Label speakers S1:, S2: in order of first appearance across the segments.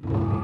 S1: เ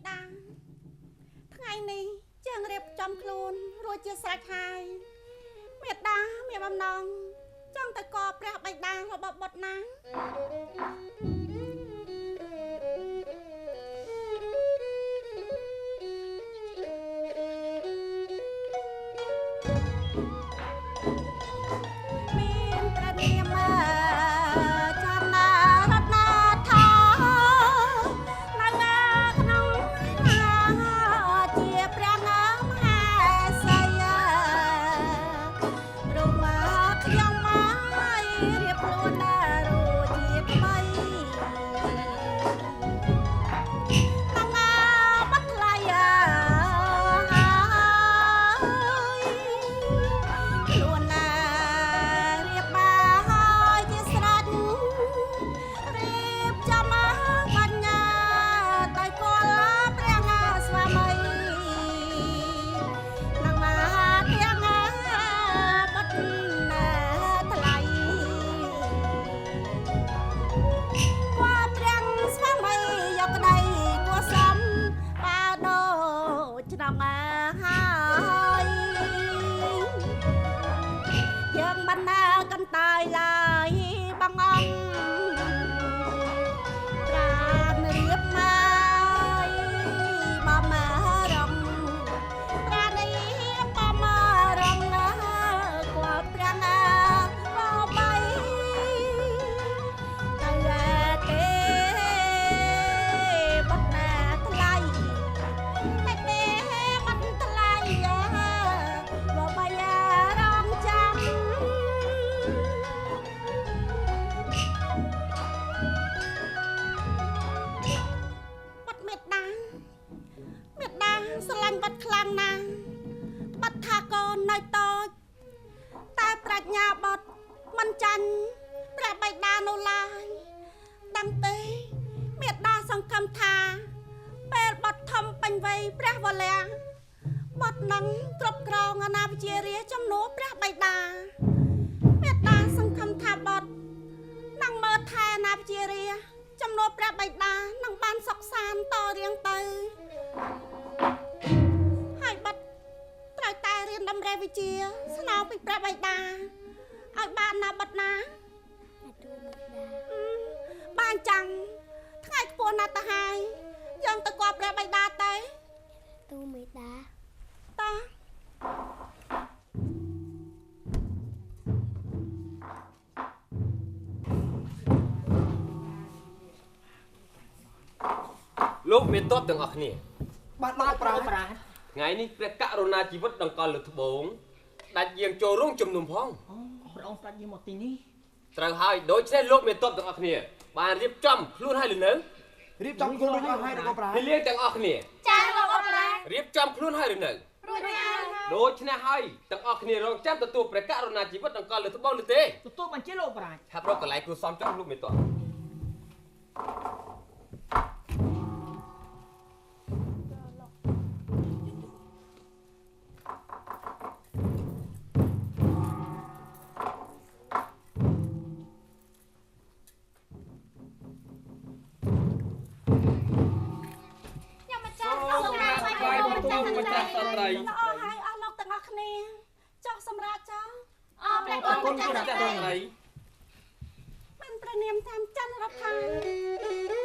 S1: តាថ្ងៃនេះជាងរៀបចំខ្លួនរួចជាស្រេចហើយមេតាមានបំណងចង់ទៅកប់ព្រះបិតារបស់បុត្រណាមានព្រះនាមចាន់ណារតនាថានៅក្នុងជាព្រះមហាសីរូបខ្ញុំមករៀបខ្លួនរួចជាថ្មីបាត់ថ្លៃខ្លួនរៀបមកហើយជាស្រេចរៀបចំបញ្ញាទៅគល់ព្រះស្វាមីទាំងទាំងបាត់ថ្លៃគាត់ព្រះស្វាមីយកក្តីគួសមបើដូចឆ្នាំហើយយើងមិនណាកន្តើយឡើយបងអង្គប្រានរៀបមកបំរងប្រានរៀបបំរងគាត់ព្រះបបីទៅទេបាត់ណាថ្លៃតែទេបាត់ថ្លៃបបីរងចាំបាត់មេតាស្រឡាញ់បាត់ខ្លាំងណាស់បាត់ថាកូននៅតូចតែប្រាជ្ញាបាត់មិនចាញ់ព្រះបិតានៅឡើយដឹងទេមេតាសង្ឃឹមថាពេលបាត់ធំពេញវ័យព្រះវរៈបាត់នឹងគ្រប់គ្រងអាណាព្យារាជំនួសព្រះបិតាមេតាសង្ឃឹមថាបាត់នឹងមើលថែអាណាព្យារាជំនួសព្រះបិតានឹងបានសុខសាន្តតរៀងទៅហើយបាត់ត្រូវតែរៀនតម្រេះវិជ្ជាស្នើពីព្រះបិតាឲ្យបានណាបាត់ណាបានចាំងថ្ងៃខ្ពស់ណាស់ទៅហើយយើងទៅគាល់ព្រះបិតាទៅទូមេតាតា
S2: លោកមានតបទាំងអស់គ្នា
S3: បាទមកប្រា
S2: ថ្ងៃនេះព្រះករុណាជីវិតដង្កល់លើត្បូងដាច់យាងចូលរោងជំនុំផង
S3: ព្រះអង្គស្ដេចយាងមកទីនេះ
S2: ត្រូវហើយដូច្នេះលោកមានតបទាំងអស់គ្នាបានរៀបចំខ្លួនឲ្យលនៅ
S3: រៀបចំខ្លួនរួចអស់ហើយរបស់ប្រា
S2: ពលៀងទាំងអស់គ្នា
S1: ចារបស់ប្រា
S2: រៀបចំខ្លួនឲ្យលនៅ
S1: រួចហើយ
S2: ដូច្នេះហើយទាំងអស់គ្នារងចាំទទួលព្រះករុណាជីវិតដង្កល់លើត្បូងឬទេ
S3: ទទួលបញ្ជាលោកប្រា
S2: ថាប្រកកន្លែងគួរសមចង់លោកមានតប
S1: ខ្ញុំមកចាស់អស់ហើយអស់លោកទាំងអស់គ្នាចុះសម្រាប់ចុះអរព្រះអង្គម្ចាស់ស្រីមានព្រះនាមតាមច័ន្ទរដ្ឋា ថ្លៃ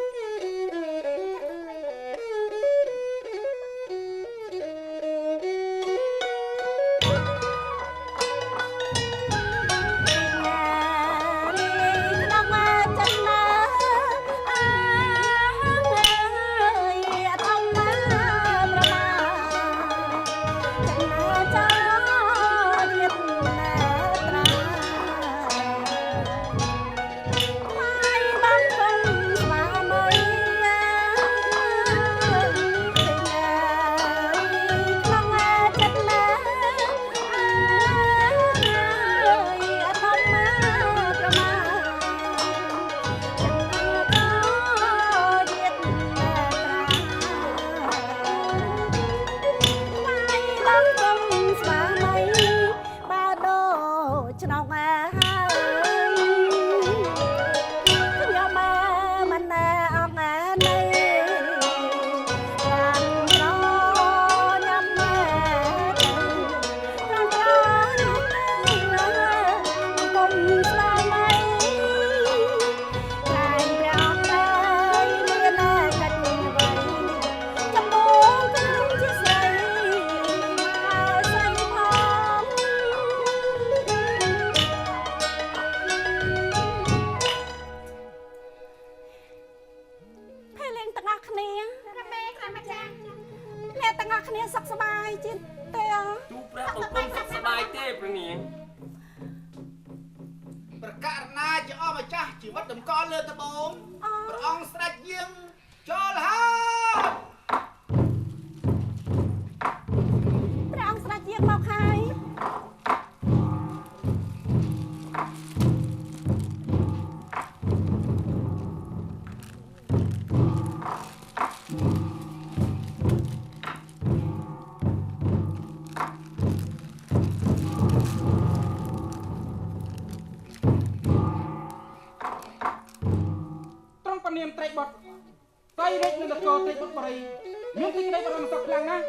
S1: ទាំងអស់គ្នាសុខសប្បាយជាទេ
S2: ទូព្រះបង្គំសុខសប្បាយទេព្រះនាង
S4: ប្រកាសណាជាអម្ចាស់ជីវិតតម្កល់លើត្បូងព្រះអង្គស្ដេចយាងចូលហើយ
S1: ព្រះអង្គស្ដេចយាងមកហើយ
S5: ត្រង់ពនាមត្រេកបុតស្រីរាជនឹងនគរត្រេកបុតបរិយមានទីក្តីបរមសុខខ្លាំងណាស់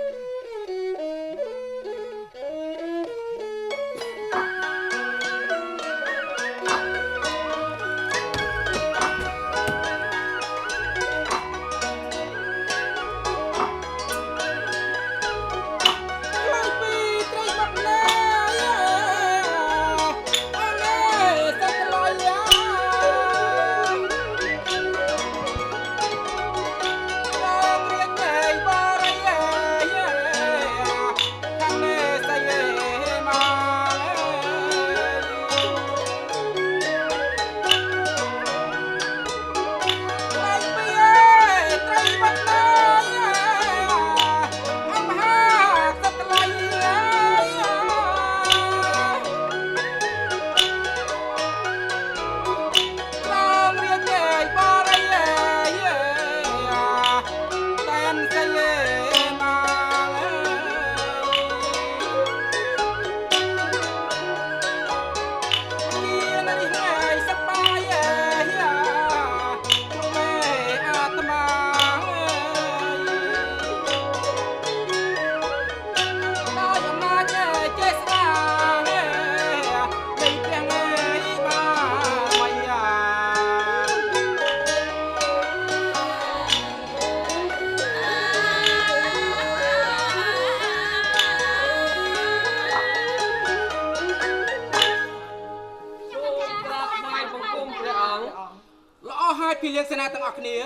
S5: ពីលៀងសេនាទាំងអស់គ្នា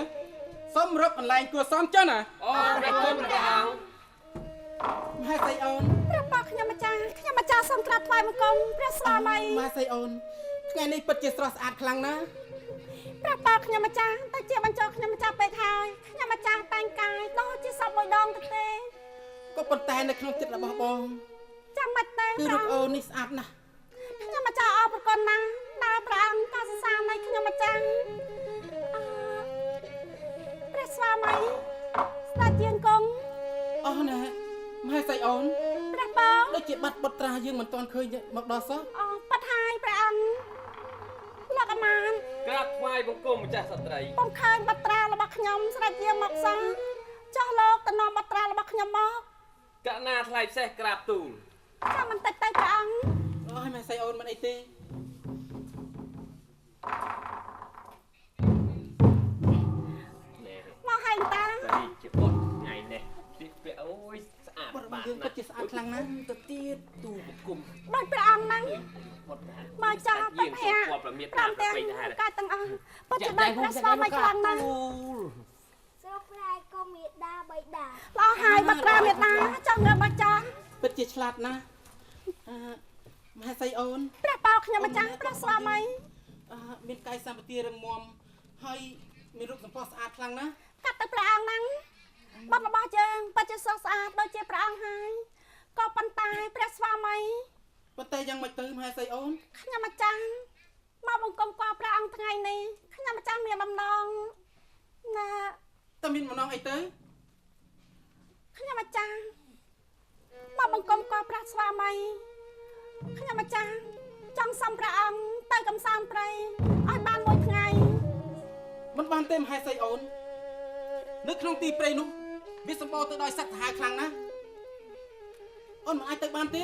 S5: សូមរកកន្លែងគួរសមចុះណា
S2: អូព្រះគុណព្រះអង្គ
S5: មហេសីអូន
S1: ព្រះប៉ាខ្ញុំម្ចាស់សូមក្រាបថ្វាយបង្គំព្រះស្វាមី
S5: មហេសីអូនថ្ងៃនេះពិតជាស្រស់ស្អាតខ្លាំងណាស់
S1: ព្រះប៉ាខ្ញុំម្ចាស់តែជាបញ្ចុះខ្ញុំម្ចាស់ពេកហើយខ្ញុំម្ចាស់តែងកាយដូចជាសពមួយដងទៅទេ
S5: ក៏ប៉ុន្តែនៅក្នុងចិត្តរបស់បង
S1: ចាំមិនទេ
S5: គឺរូបអូននេះស្អាតណាស់
S1: ខ្ញុំម្ចាស់អរព្រគុណណាស់ដែលព្រះអង្គក៏សរសើរនៃខ្ញុំម្ចាស់ព្រះស្វាមីស្ដេចយាងគង់
S5: អស់ណាមហេសីអូន
S1: ព្រះបង
S5: ដូចជាបាត់បុត្រាយើងមិនទាន់ឃើញមកដល់សោះ
S1: អប៉ាត់ហើយព្រះអង្គលោកអាម៉ាន
S2: ក្រាបថ្វាយបង្គំម្ចាស់ស្ត្រី
S1: ពុំឃើញបត្រារបស់ខ្ញុំស្ដេចយាងមកសោះចោះលោកទៅនាំបត្រារបស់ខ្ញុំមក
S2: កណាថ្លៃផ្សេះក្រាបទូល
S1: ចាំបន្តិចទៅព្រះអង្គ
S5: អស់ហើយមហេសីអូនមិនអីទេ
S1: មកហើយតា
S2: ស្រីជាបុតថ្ងៃនេះទីពាក់អូយស្អាត
S5: បាត់
S2: បាក់
S5: យើងពិ
S2: ណា
S5: តជាស្អាតខ្លាំងណាស់
S2: ទៅទៀតទូបង្គំ
S1: បាច់ព្រះអង្គហ្នឹង
S2: បុតណាស់
S1: មកចោះបភៈ
S2: យាងគាត់ប្រមាថ
S1: តាម
S2: តាមប្រ
S1: ទាំង
S2: ពៃដែរ
S1: កាយទាំងអស់ពុទ្ធដល់ព្រះស្វាមីខ្លាំងណាស់
S6: ស្រុកស្រែក៏មេដាបៃតា
S1: ល្អហើយបត្រាមេតាចង់ងើបមកចោះ
S5: ពិតជាឆ្លាតណាស់មហេសីអូន
S1: ព្រះបោខ្ញុំម្ចាស់ព្រះស្វាមី
S5: មានកាយសម្បទារឹងមាំហើយមានរូបសម្ផស្សស្អាតខ្លាំងណាស់
S1: កាត់ទៅព្រះអង្គហ្នឹងបាត់របស់យើងពិតជាស្រស់ស្អាតដូចជាព្រះអង្គហើយក៏ប៉ុន្តែព្រះស្វាមី
S5: ប៉ុន្តែយ៉ាងម៉េចទៅមហេសីអូន
S1: ខ្ញុំម្ចាស់មកបង្គំគាល់ព្រះអង្គថ្ងៃនេះខ្ញុំម្ចាស់មានបំណងណា
S5: តើមានបំណងអីទៅ
S1: ខ្ញុំម្ចាស់មកបង្គំគាល់ព្រះស្វាមីខ្ញុំម្ចាស់ចង់សុំព្រះអង្គទៅកំសាន្តព្រៃឲ្យបានមួយថ្ងៃ
S5: មិនបានទេមហេសីអូននៅក្នុងទីព្រៃនោះវាសម្បូរទៅដោយសត្វសាហាវខ្លាំងណាស់អូនមិនអាចទៅបានទេ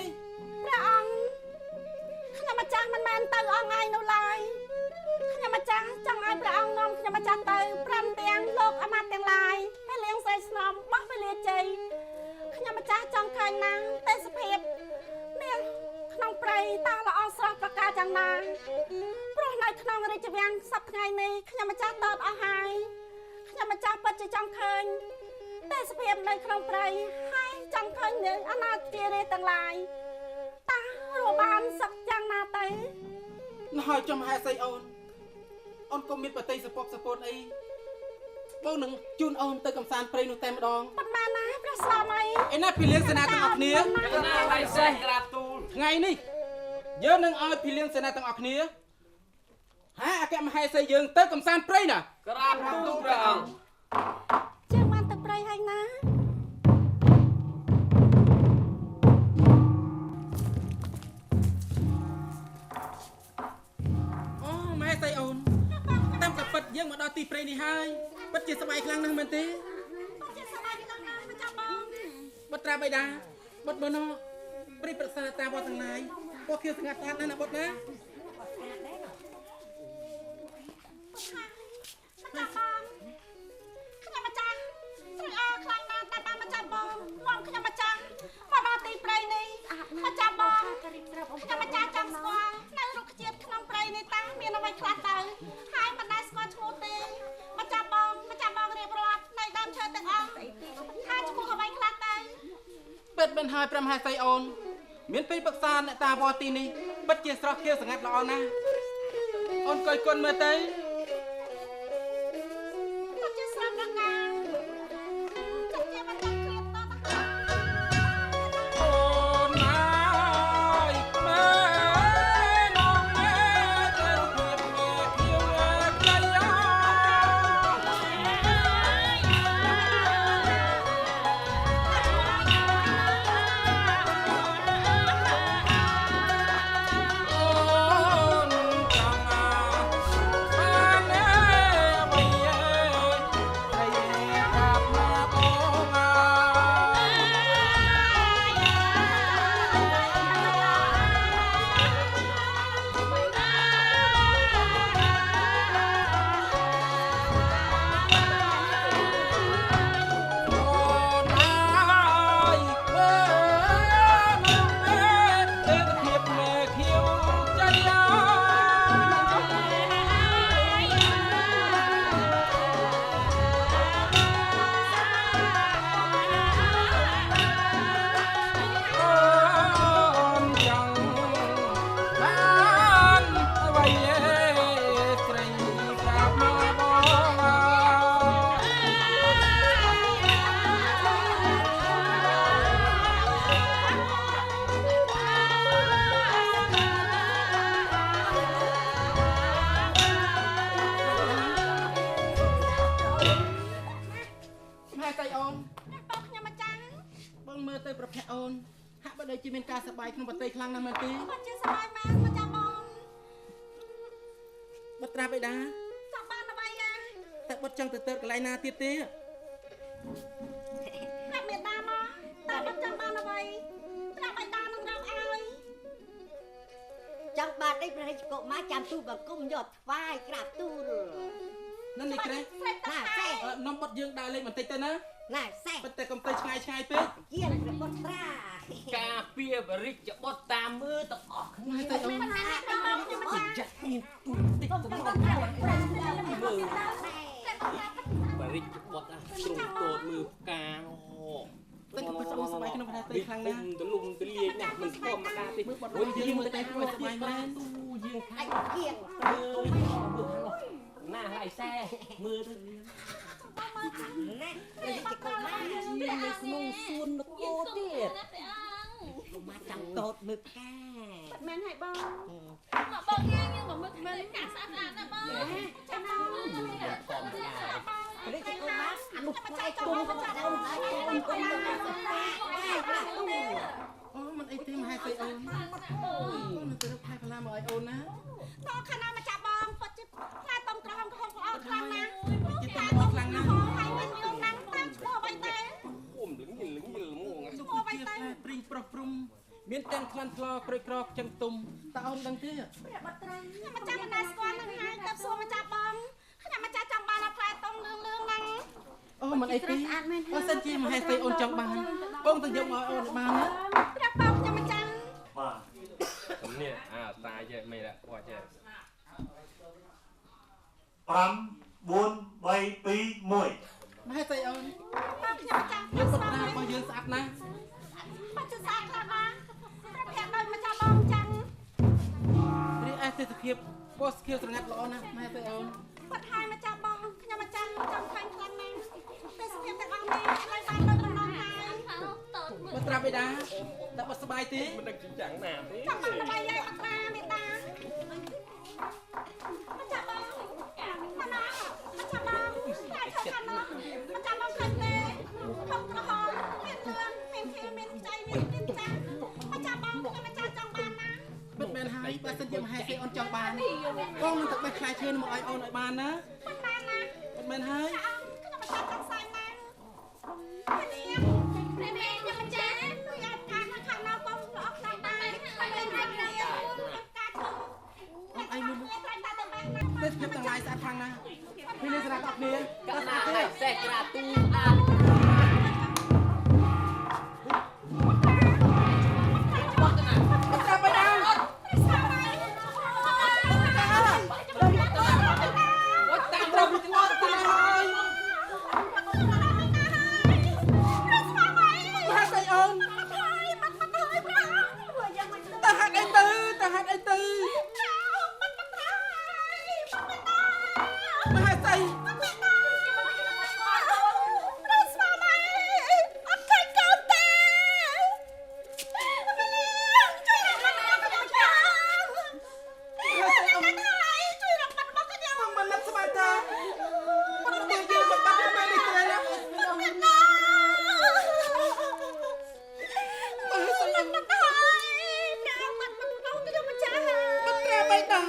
S1: ព្រះអង្គខ្ញុំម្ចាស់មិនមែនទៅអងឯងនោះឡើយខ្ញុំម្ចាស់ចង់ឲ្យព្រះអង្គនាំខ្ញុំម្ចាស់ទៅព្រមទាំងលោកអាមាត្យទាំងឡាយហើយលៀងស្រីស្នំបោះវេលាជ័យខ្ញុំម្ចាស់ចង់ឃើញណាស់ទេសភាពនេះក្នុងព្រៃតើល្អស្រស់ប្រការយ៉ាងណាព្រោះនៅក្នុងរាជវាំងសប្តាហ៍ថ្ងៃនេះខ្ញុំម្ចាស់តតអស់ហើយខ្ញុំម្ចាស់ពិតជាចង់ឃើញទេសភាពនៅក្នុងព្រៃហើយ ទេអាណាជានេះទាំងឡាយតារបានសឹកយ៉ាងណាទៅ
S5: ណោះចំហេតុស្អីអូនអូនក៏មានបតីសពកសពតអីបងនឹងជូនអូនទៅកំសាន្តព្រៃនោះតែម្ដង
S1: ប៉ុន្មានណាព្រះស្វាមី
S5: ឯណាភីលៀងសេនាទាំងអស់គ្នា
S2: ណាឡៃសេះក្រាបទូល
S5: ថ្ងៃនេះយើងនឹងឲ្យភីលៀងសេនាទាំងអស់គ្នាហាអគ្គមហេសីយើងទៅកំសាន្តព្រៃណា
S2: ក្រាបទូលព្រះអង្គ
S1: ជើងបានទៅព្រៃហើយណា
S5: អូមហេសីអូនតាមកាពិតយើងមកដល់ទីព្រៃនេះហើយពិតជាសប្បាយខ្លាំងណាស់មែនទេ
S1: ជាសប្បាយខ្លាំងណាស់ម្ចាស់បង
S5: បុត្រាបិតាបុត្របណោព្រៃប្រសាតាវត្តទាំងឡាយពួកខៀវស្ងាត់តាណាស់ណាបុត្រណា
S1: ម្ចាស់បងខ្ញុំម្ចាស់ត្រេកអរខ្លាំងណាស់តែបានម្ចាស់បងនាំខ្ញុំម្ចាស់មកដល់ទីព្រៃនេះម្ចាស់បងខ្ញុំម្ចាស់ចង់ស្គាល់នៅរុក្ខជាតិក្នុងព្រៃនេះតាមានអ្វីខ្លះទៅហើយមិនដែលស្គាល់ឈ្មោះទេម្ចាស់បងរៀបរាប់នៅដើមឈើទាំងអស់ថាឈ្មោះអ្វីខ្លះទៅ
S5: ពិតមែនហើយព្រះមហេសីអូនមានពេលប្រឹក្សាអ្នកតាវត្តទីនេះពិតជាស្រស់ខៀវស្ងាត់ល្អណាស់អូនកយគុណមើលទៅ
S1: គាត់ជាស្រស់រកាចិត្តជាមិនចង់ឃ្លាតតទៅ
S5: អូនហើយមើលនងមើលទៅភាពមើលខៀវក្រៃអូទៅប្រភេទអូនហាក់បីដូចជាមានការសប្បាយក្នុងប្រទេសខ្លាំងណាស់មែនទេ
S1: គាត់ជាសប្បាយមែនម្ចាស់បង
S5: បុត្រាបិតា
S1: ចង់បានអ្វីអា
S5: តែបុត្រចង់ទៅកន្លែងណាទៀតទេ
S1: តែមេដាមកតែគាត់ចង់បានអ្វីព្រះបិតានឹងរកឲ្យ
S7: ចង់បានអីព្រះរាជកុមារចាំទូលបង្គំយកថ្វាយក្រាបទូល
S5: นั่นนี่ក្រេះ
S7: ណាសេះ
S5: នំបុត្រយើងដើរលេងបន្តិចទៅណា
S7: ណាសេះ
S5: ប៉ុន្តែកុំទៅឆ្ងាយពេក
S7: ជាព្រះបុត្រា
S2: ការពារបរិជ្ជបុត្រតាមមើលទាំងអស់គ្នា
S5: តែអូន
S2: ចាស់មានទូតិចទៅមកមើលបរិជ្ជបុត្រទ្រង់តូចមើលផ្កាអូ
S5: តែកុំទៅសប្បាយក្នុងប្រទេសខ្លាំងណាស់
S2: ទលំទលាយណាស់មិនធម្មតាទេ
S5: មើលបុត្រយើងមើលតែខ្លួនសប្បាយមែន
S2: យើងខា
S7: អា
S2: ច់
S7: យគៀង
S2: ណាឡៃសែមើលទៅ
S7: ណាព្រះរាជកុមារ
S2: ជានៅក្នុងសួននគរទៀត
S7: កុមារចាំតូតមើលផ្កា
S1: មែនហើយបង
S8: បងយើងមកមើលមើលការស្អាតស្អាតណាបង
S1: ចាំបង
S7: ព្រះរាជកុមារអនុថ្វាយគុំក៏ចាំអូនហើយគុំទៅក្រាបទូល
S5: អូមិនអីទេមហេសីអូនអូនទៅរកផ្លែផ្លាមកឲ្យអូនណា
S1: តោះខាងណាម្ចាស់បងគាត់ជាផ្លែតុំក្រហមក្រហមល្អខ្លាំងណាស់
S5: ជាទៅអស់ខ្លាំងណាស់
S1: ហើយមានយល់ណាស់តាមឈ្មោះអ្វីទៅ
S2: អ៊ំលឹងយល់មក
S5: លោកជាផ្លែព្រីងប្រុសព្រំមានទាំងក្លិនថ្លក្រីក្រកចឹងទុំតើអូនដឹងទេ
S1: ព្រះបត្រាខ្ញុំម្ចាស់មិនដែលស្គាល់នឹងហើយទៅសួរម្ចាស់បងខ្ញុំម្ចាស់ចង់បានផ្លែតុំលឿងហ្នឹង
S5: អូមិនអីទេបើសិនជាមហេសីអូនចង់បានបងទៅយកមកអូនបានណា
S1: ព្រះបងខ្ញុំម្ចាស់
S9: បាទ
S2: ខ្ញុំនេះអាតាយមិនដែរគាត់ចេះ
S9: 5 4 3 2 1
S5: មហេសីអូន
S1: ខ្ញុំម្ចាស់
S5: យើងបុត្រារបស់យើងស្អាតណាស់
S1: ហ
S5: ភាពពណ៌ខៀវស្រងាត់ល្អណាស់ម៉ែទៅអូន
S1: បាត់ហើយម្ចាស់បងខ្ញុំម្ចាស់ចង់ឃើញខ្លាំងណាស់ទេសភាពទាំងអស់នេះឥឡូវបានដល់ដំណងហើយ
S5: មកត្រាប់បេតាតែបាត់សុបាយទេ
S2: មិនដឹងជាយ៉ាងណាទេ
S1: ចាំបានបាយយាយអត់តាមេតាម្ចាស់បងណាណាម្ចាស់បងតែធ្វើខាងនោះម្ចាស់បងឃើញទេហុកក្រហមមានលឿនមានខៀវមានចៃមានទីនចាស់ម្ចាស់បងខ្ញុំម្ចាស់ចង់បានណា
S5: បិទមែនហើយបើសិនជាមហាសេអូនចង់បានបងនឹងទៅបេះខ្លាយឈើមកឲ្យអូនឲ្យបានណា
S1: បានណា
S5: បិទមែនហើយ
S1: ខ្ញុំម្ចាស់ចង់សាយណានេះព្រះមេខ្ញុំម្ចាស់ខ្ញុំអត់ការខាងនោះបងល្អខ្លាំងដែរខ្ញុំមានរឿងនេះការធ្វើ
S5: អូនអីមើល
S1: ខ្លាចតែទៅបានណា
S5: ទេសភាពទាំងឡាយស្អាតខ្លាំងណាស់ពីនេះស្រាប់អត់គ្នា
S2: កាលណាឲ្យសេះក្រាទូអា
S5: ត្រាប់បេតា
S2: អូតាម
S5: ត្រាប់ពីទាំងអស់ទៅហើយមហាសេអូនទៅហាត់អីទៅទៅហាត់អីទៅមហាសេ มันนับสบายตามันต้องยืนมันตั้งแต่ในตัวแล้วมาให้สลังมันตราไปตา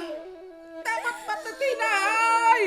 S5: แต่มันปัตตินาย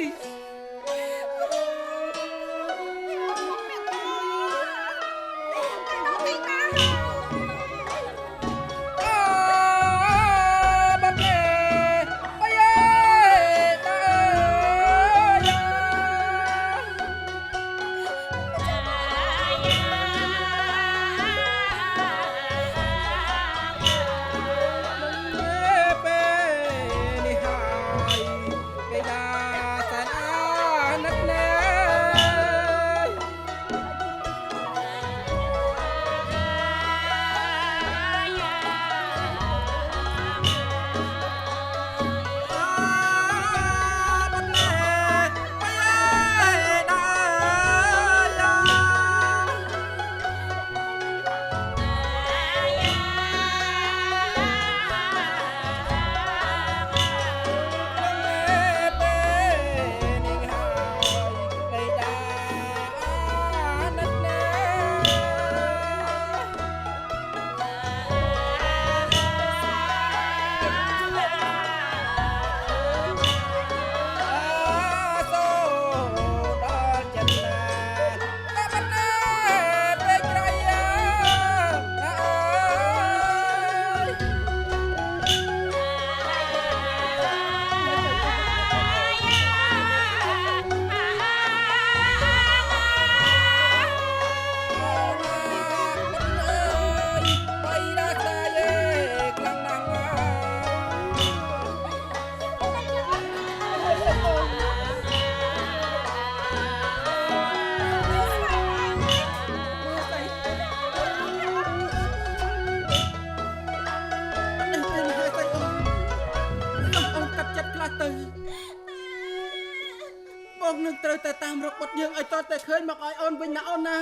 S5: បងនឹងត្រូវតែតាមរកបុតយើងឲ្យតតែឃើញមកឲ្យអូនវិញណាអូនណា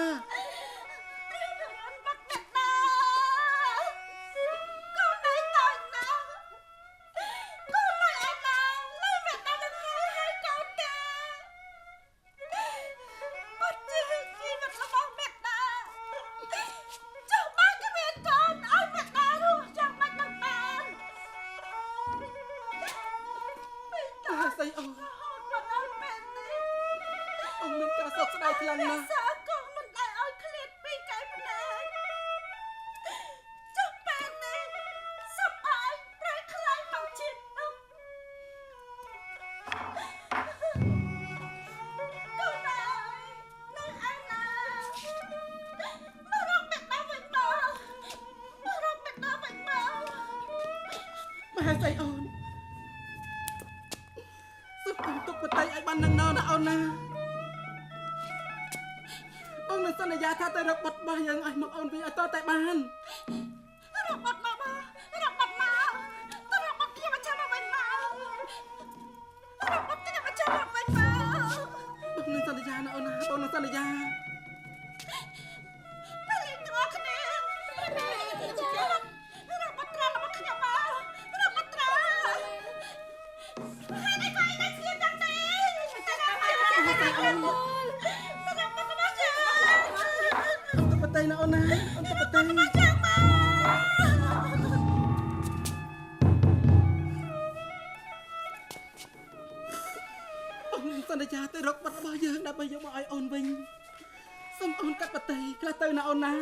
S5: ស្អីអូនមានការសោកស្ដាយខ្លាំងណាស់
S1: សាកងមិនដែលឲ្យឃ្លាតពីកែម្ដងចុះពេលនេះសប្បាយប្រែខ្លាំងមកជាតិនោះកូនអើយនៅឯណាមករកបេះដូងវិញមកមករកបេះដូងវិញមក
S5: មហាស្អីអូនសុខទុកបតីឲ្យបាននឹងណោណាអូនណាបងនឹងសន្យាថាទៅរកបុតរបស់យើងឲ្យមកអូនវិញឲ្យតតែបាន
S1: រកបាត់មករកបាត់មកទៅរកបាត់ខ្ញុំចាំមកវិញមក
S3: អូនទៅប្រទេស
S1: ចាំមក
S5: សន្យាទៅរកបាត់របស់យើងដើម្បីយកមកឲ្យអូនវិញសូមអូនកាត់ប្រទេសខ្លះទៅណាអូនណា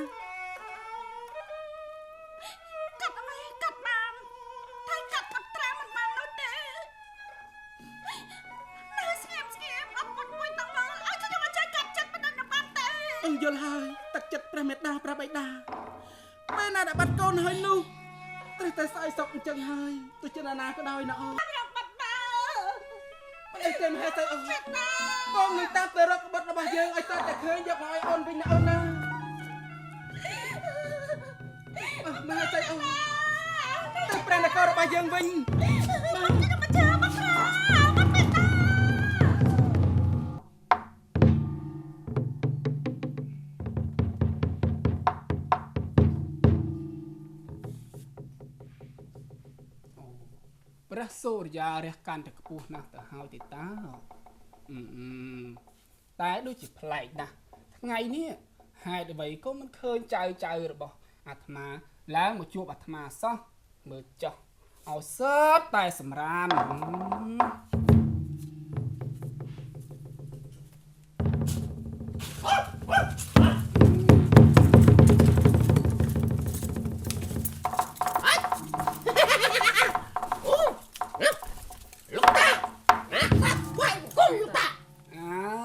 S1: កាត់អីកាត់បានតែកាត់ផុតត្រាមិនបាននោះទេនៅស្ងៀមអត់ពុតមួយតមើលឲ្យខ្ញុំមកជួយកាត់ចិត្តបណ្ដឹងបានទេ
S5: អូនយល់ហើយទឹកចិត្តព្រះមេត្តាព្រះបិតាពេលណាដែលបាត់កូនហើយនោះត្រូវតែស្អីសក់អញ្ចឹងហើយទោះជាណាក៏ដោយណាអូន
S1: ខ្ញុំបាត់ដើ
S5: អីទេមហេតុអីអូនបងនឹងតាមទៅរកបាត់របស់យើងឲ្យតើតែឃើញយកមកឲ្យអូនវិញណាអូនណាអស់មកទៅអូនទៅព្រះនគររបស់យើងវិញមក
S1: ខ្ញុំមកជើមកក្រមកពេតា
S5: ព្រះសូរិយារះកាន់តែខ្ពស់ណាស់ទៅហើយទេតាតែដូចជាប្លែកណាស់ថ្ងៃនេះហេតុអ្វីក៏មិនឃើញចៅរបស់អាត្មាឡើងមកជួបអាត្មាសោះមើលចោះឲ្យសើបតែសម្រាម
S2: លោកតាណាសាប់ខ្វាយគុំលោកតា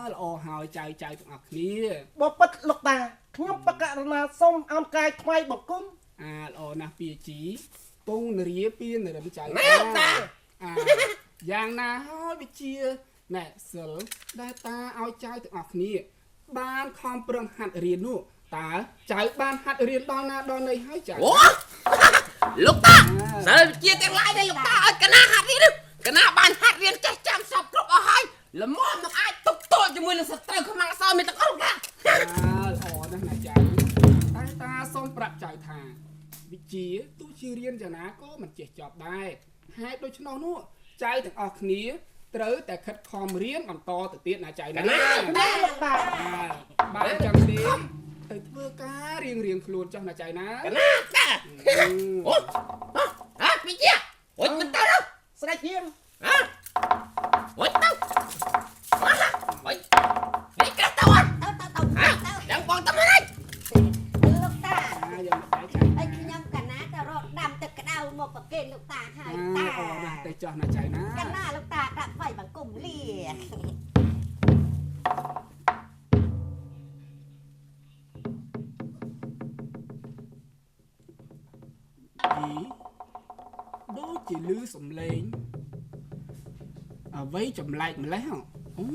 S5: ល្អហើយចៅទាំងអស់គ្នា
S3: បបិទ្ធលោកតាខ្ញុំបកករណាសូមអោនកាយថ្មីបង្គំ
S5: ល្អណាស់ពីជីពងនរាពីនរឹមចៅ
S2: ណាលោកតា
S5: យ៉ាងណាហើយវិជាណែសិលដែលតាឲ្យចៅទាំងអស់គ្នាបានខំប្រឹងហាត់រៀននោះតើចៅបានហាត់រៀនដល់ណាដល់ណីហើយចៅ
S2: អូលោកតាសិលវិជាទាំងឡាយនេះលោកតាឲ្យកណាហាត់រៀន កណាបានហាត់រៀនចេះចាំសពគ្រប់អស់ហើយល្មមនឹងអាចទប់ទល់ជាមួយនឹងសត្រូវខ្មាំងសោមានទាំងអស់លោកតា
S5: ល្អណាស់ណាចៅតែតាសូមប្រាប់ចៅថាវិជាទោះជារៀនយ៉ាងណាក៏មិនចេះចប់ដែរហេតុដូច្នោះនោះចៅទាំងអស់គ្នាត្រូវតែខិតខំរៀនបន្តទៅទៀតណាចៅណា
S3: ណាលោកតា
S5: បានចាំទេទៅធ្វើការរៀងខ្លួនចុះណាចៅណា
S2: កណាតាអូអត់វិជាអូមិនទៅ
S3: ស្ដេចយាង
S2: អូទៅអូនេះក្រាស់ទៅអត់
S7: ទៅ
S2: ចាំបងទៅមកហើយ
S7: លោកតា
S5: យ៉ាងមិនដែរចៅ
S7: អីខ្ញុំកណាទៅរកដាំទឹកក្តៅមកប្រគេនលោកតាហើយតា
S5: អូណាស់ទៅចុះណាចៅណា
S7: កណាលោកតាដាក់ថ្មីបង្គំលា
S5: ដូចជាលឺសំឡេងអ្វីចម្លែកម្លេះអូ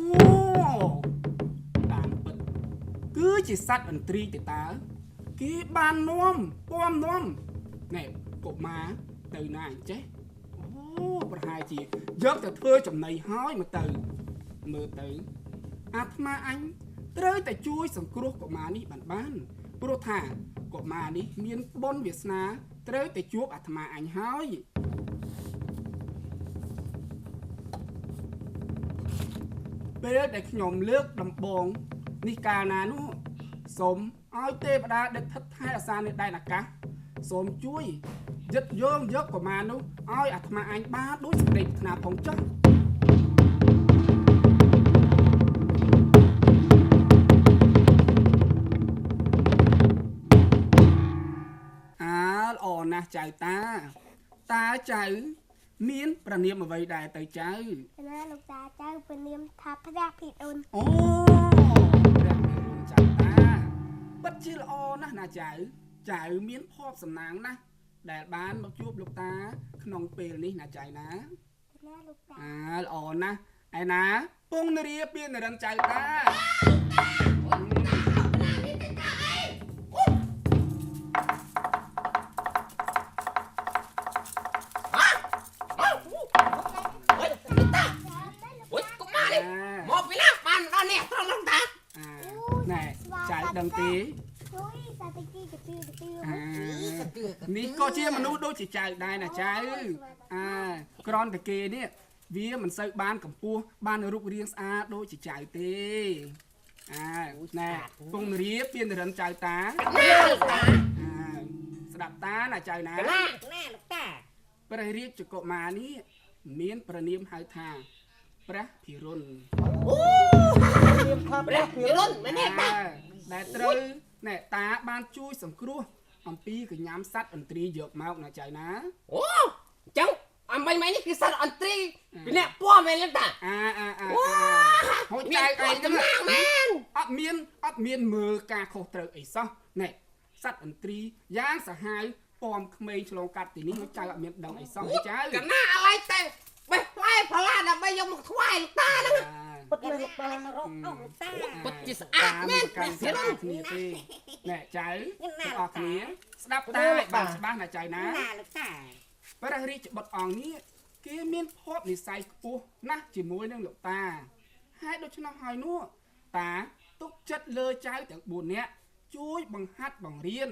S5: តាមពិតគឺជាសត្វឥន្ទ្រីទេតើគេបាននាំពំនាំណែកុមារទៅណាអញ្ចេះអូប្រហែលជាយកទៅធ្វើចំណីហើយមកទៅមើលទៅអាត្មាអញត្រូវតែជួយសង្គ្រោះកុមារនេះបានព្រោះថាកុមារនេះមានបុណ្យវាសនាត្រូវតែជួបអាត្មាអញហើយពេលដែលខ្ញុំលើកដំបងនេះកាលណានោះសូមឲ្យទេវតាដឹកថិតថែអាសានេះដែនអាកាសសូមជួយយឹតយោងយកកុមារនោះឲ្យអាត្មាអញបានដូចសេចក្តីប្រាថ្នាផងចុះល្អណាស់ចៅតាចៅមានប្រនាមអ្វីដែរទៅចៅ
S6: ណាលោកតាចៅពនាមថាព្រះភិរុន
S5: អូព្រះភិរុនចៅតាពិតជាល្អណាស់ណាចៅមានភ័ព្វសំណាងណាស់ដែលបានមកជួបលោកតាក្នុងពេលនេះណាចៅណា
S6: ណាលោកតា
S5: ល្អណាស់ឯណាពងនរាពីនរិនចៅតា
S2: មកពីណាបានដល់នេះត្រង់នោះតា
S5: ណែចៅដឹងទេ
S6: ជួយសាតិគីកទី
S5: នេះក៏ជាមនុស្សដូចជាចៅដែរណាចៅក្រនតែគេនេះវាមិនសូវបានកម្ពស់បានរូបរាងស្អាតដូចជាចៅទេ ណែពងរៀបមានរិនចៅតា
S2: លោកតា
S5: ស្ដាប់តាណាចៅណា
S2: កណា
S7: ណាលោកតា
S5: ព្រះរាជកុមារនេះមានព្រះនាមហៅថាព្រះភិរុន
S3: មានថា
S2: ព្រះភិរុនមែនទេតា
S5: ដែលត្រូវណែតាបានជួយសង្គ្រោះអំពីកញ្ញាំសัตว์អន្ត្រីយកមកណាចៅណា
S2: អូចឹងអំបីនេះគឺសត្វអន្ត្រីពីអ្នកពណ៌មែនលោកតា
S5: ហូចចៅឯងហ្នឹង
S2: មែន
S5: អត់មានមើលការខុសត្រូវអីសោះណែសัตว์អន្ត្រីយ៉ាងសាហាវពំក្មេងឆ្លងកាត់ទីនេះចៅអត់មានដឹងអីសោះចៅ
S2: កណាអ្វីទៅបេះផ្លែផ្លាដើម្បីយកមកថ្វាយលោកតាហ្នឹង
S3: ពិតមែនលោកតា
S7: រកអស់លោកតា
S2: ពិតជាស្អាតមែន
S5: កាន់ស្ដាប់គ្នាទេណែចៅទាំងអស់គ្នាស្ដាប់តាឲ្យបានច្បាស់ណាចៅណា
S7: ណាលោកតា
S5: ព្រះរាជបុត្រអង្គនេះគេមានភ័ព្វនិស្ស័យខ្ពស់ណាស់ជាមួយនឹងលោកតាហើយដូច្នោះហើយនោះតាទុកចិត្តលើចៅទាំង4នាក់ជួយបង្ហាត់បង្រៀន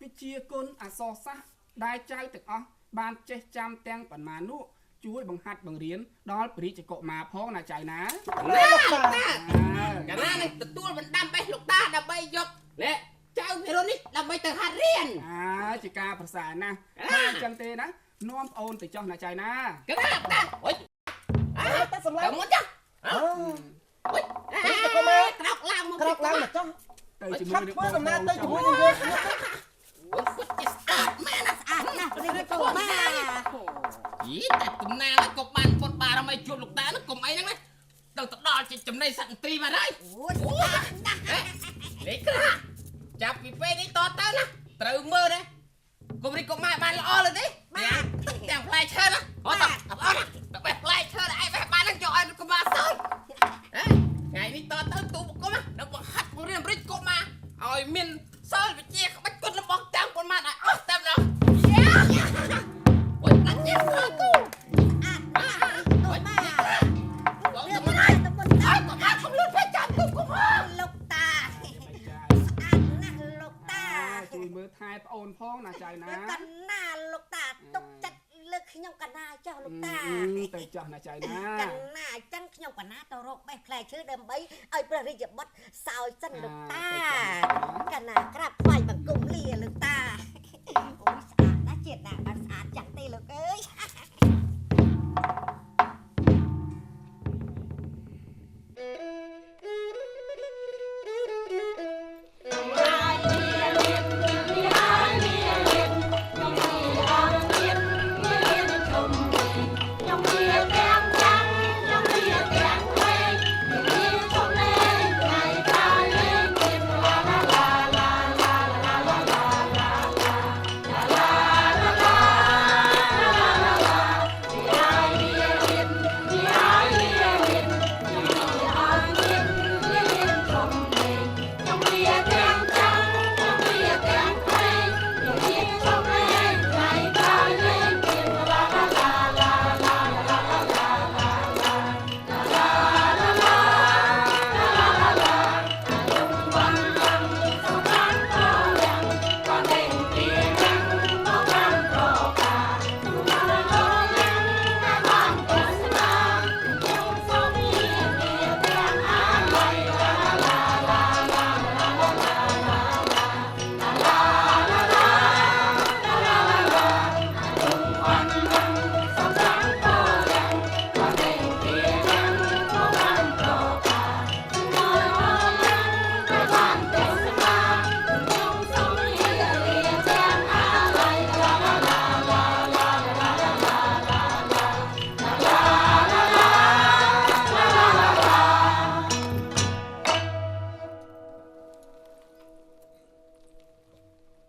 S5: វិជ្ជាគុណអក្សរសាស្ត្រដែលចៅទាំងអស់បានចេះចាំទាំងប៉ុន្មាននោះជួយបង្ហាត់បង្រៀនដល់ព្រះរាជកុមារផងណាចៅណា
S2: កណានេះទទួលបណ្ដាំបេះលោកតាដើម្បីយកលែចៅភិរុននេះដើម្បីទៅហាត់រៀន
S5: ជាការប្រសើរណាស់ហើយអញ្ចឹងទេណានាំប្អូនទៅចុះណាចៅណា
S2: កណាតាអូយ
S3: តែសម្លា
S2: ទៅ
S3: ប់
S2: មុនចា
S3: អូ
S2: អូយ ក្រោកឡើងមក
S3: ក្រោកឡើងមកចុះ
S5: ទៅជាមួយ
S3: ឆាប់
S5: នឹង
S3: ធ្វើដំណើរទៅជាមួយ
S5: នឹង
S3: នឹងយើង
S2: ពិតជាស្អាតមែនណា
S7: ស្អាតណាស់ព្រះរាជកុមារ
S2: យីតែតំណាងក៏បានពុតបារមីជួបលោកតានោះកុំអីហ្នឹងណាទៅដល់ជាចំណីសត្វត្រីមកហើយ
S7: អូស្អាតណាស់
S2: នេះក្រាចាប់ពីពេលនេះតទៅណាត្រូវមើលណាកុំរីកុំម៉ែបានល្អលើទេទាំងផ្លែឈើណាអត់អត់ណាបេះផ្លែឈើឯងបេះបាននឹងយកឲ្យកុំមកសើចថ្ងៃនេះតទៅទូបកុំណានឹងបង្ហាត់បង្រៀនរីកុំមកឲ្យមានសិលវិជ្ជាក្បាច់គុណរបស់ទាំងប៉ុន្មានឲ្យអស់តែម្ដងអូយអត់ញ៉ាំទៅទូ
S7: កុមារ
S2: បងទៅមកហើយទៅមកហើយកុំមកកុំលូតពេកចាំទូកុំមក
S7: លោកតាស្អាតណាស់លោកតា
S5: ជួយមើលថែប្អូនផងណាចៅណា
S7: កណាលោកតាទុកចិត្តលើខ្ញុំកណាចុះលោកតា
S5: ទៅចុះណាចៅណា
S7: កណាអញ្ចឹងខ្ញុំកណាទៅរកបេះផ្លែឈើដើម្បីឲ្យព្រះរាជបុត្រសោយសិនលោកតាកណាក្រាបថ្វាយបង្គំលាលោកតា